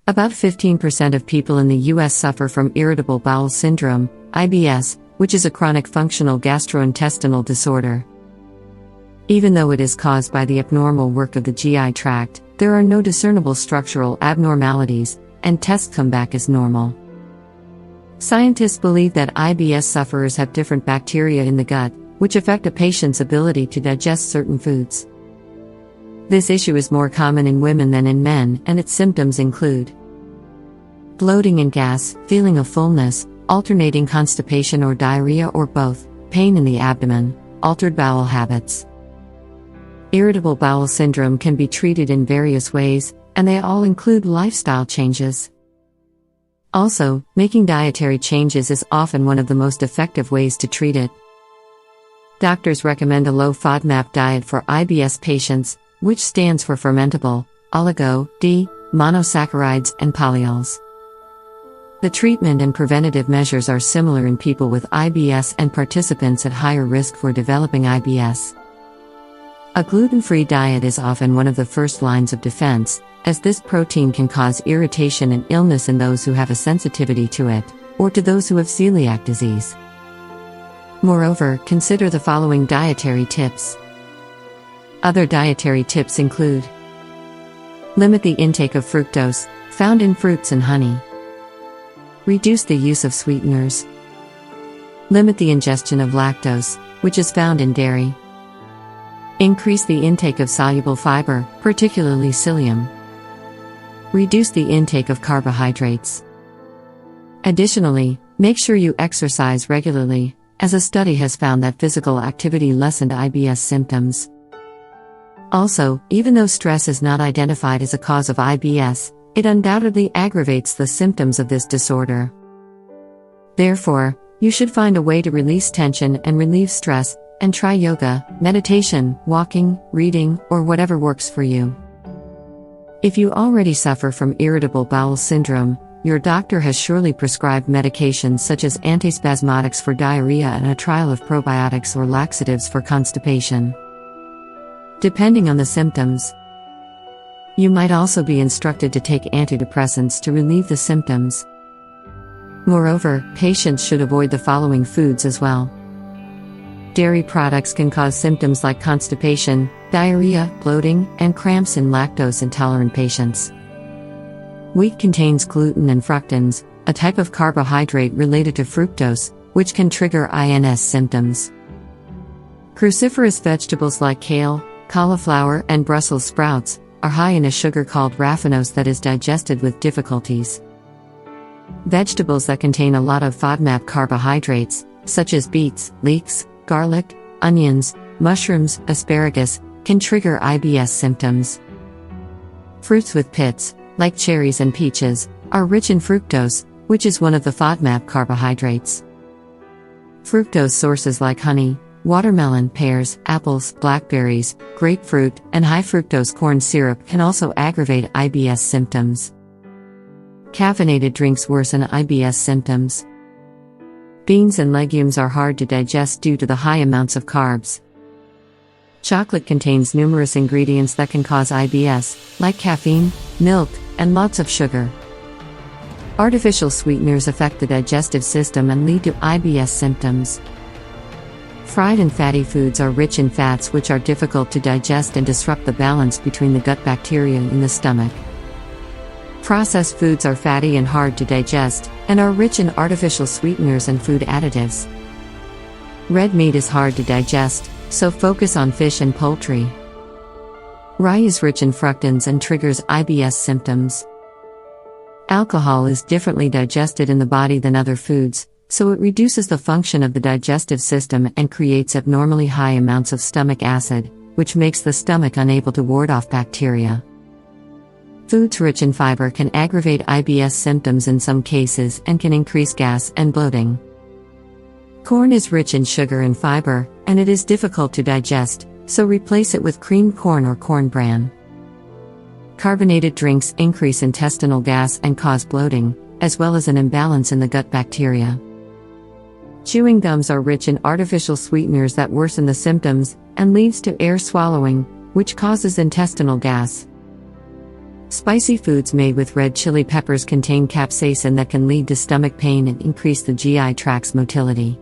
About 15% of people in the U.S. suffer from irritable bowel syndrome, IBS, which is a chronic functional gastrointestinal disorder. Even though it is caused by the abnormal work of the GI tract, there are no discernible structural abnormalities, and tests come back as normal. Scientists believe that IBS sufferers have different bacteria in the gut, which affect a patient's ability to digest certain foods. This issue is more common in women than in men, and its symptoms include bloating and gas, feeling of fullness, alternating constipation or diarrhea or both, pain in the abdomen, altered bowel habits. Irritable bowel syndrome can be treated in various ways, and they all include lifestyle changes. Also, making dietary changes is often one of the most effective ways to treat it. Doctors recommend a low FODMAP diet for IBS patients, which stands for fermentable, oligo-D, monosaccharides, and polyols. The treatment and preventative measures are similar in people with IBS and participants at higher risk for developing IBS. A gluten-free diet is often one of the first lines of defense, as this protein can cause irritation and illness in those who have a sensitivity to it, or to those who have celiac disease. Moreover, consider the following dietary tips. Other dietary tips include: limit the intake of fructose, found in fruits and honey. Reduce the use of sweeteners. Limit the ingestion of lactose, which is found in dairy. Increase the intake of soluble fiber, particularly psyllium. Reduce the intake of carbohydrates. Additionally, make sure you exercise regularly, as a study has found that physical activity lessened IBS symptoms. Also, even though stress is not identified as a cause of IBS, it undoubtedly aggravates the symptoms of this disorder. Therefore, you should find a way to release tension and relieve stress, and try yoga, meditation, walking, reading, or whatever works for you. If you already suffer from irritable bowel syndrome, your doctor has surely prescribed medications such as antispasmodics for diarrhea and a trial of probiotics or laxatives for constipation. Depending on the symptoms, you might also be instructed to take antidepressants to relieve the symptoms. Moreover, patients should avoid the following foods as well. Dairy products can cause symptoms like constipation, diarrhea, bloating, and cramps in lactose-intolerant patients. Wheat contains gluten and fructans, a type of carbohydrate related to fructose, which can trigger INS symptoms. Cruciferous vegetables like kale, cauliflower, and Brussels sprouts are high in a sugar called raffinose that is digested with difficulties. Vegetables that contain a lot of FODMAP carbohydrates, such as beets, leeks, garlic, onions, mushrooms, asparagus, can trigger IBS symptoms. Fruits with pits, like cherries and peaches, are rich in fructose, which is one of the FODMAP carbohydrates. Fructose sources like honey, watermelon, pears, apples, blackberries, grapefruit, and high fructose corn syrup can also aggravate IBS symptoms. Caffeinated drinks worsen IBS symptoms. Beans and legumes are hard to digest due to the high amounts of carbs. Chocolate contains numerous ingredients that can cause IBS, like caffeine, milk, and lots of sugar. Artificial sweeteners affect the digestive system and lead to IBS symptoms. Fried and fatty foods are rich in fats which are difficult to digest and disrupt the balance between the gut bacteria in the stomach. Processed foods are fatty and hard to digest, and are rich in artificial sweeteners and food additives. Red meat is hard to digest, so focus on fish and poultry. Rye is rich in fructans and triggers IBS symptoms. Alcohol is differently digested in the body than other foods, so it reduces the function of the digestive system and creates abnormally high amounts of stomach acid, which makes the stomach unable to ward off bacteria. Foods rich in fiber can aggravate IBS symptoms in some cases and can increase gas and bloating. Corn is rich in sugar and fiber, and it is difficult to digest, so replace it with creamed corn or corn bran. Carbonated drinks increase intestinal gas and cause bloating, as well as an imbalance in the gut bacteria. Chewing gums are rich in artificial sweeteners that worsen the symptoms and leads to air swallowing, which causes intestinal gas. Spicy foods made with red chili peppers contain capsaicin that can lead to stomach pain and increase the GI tract's motility.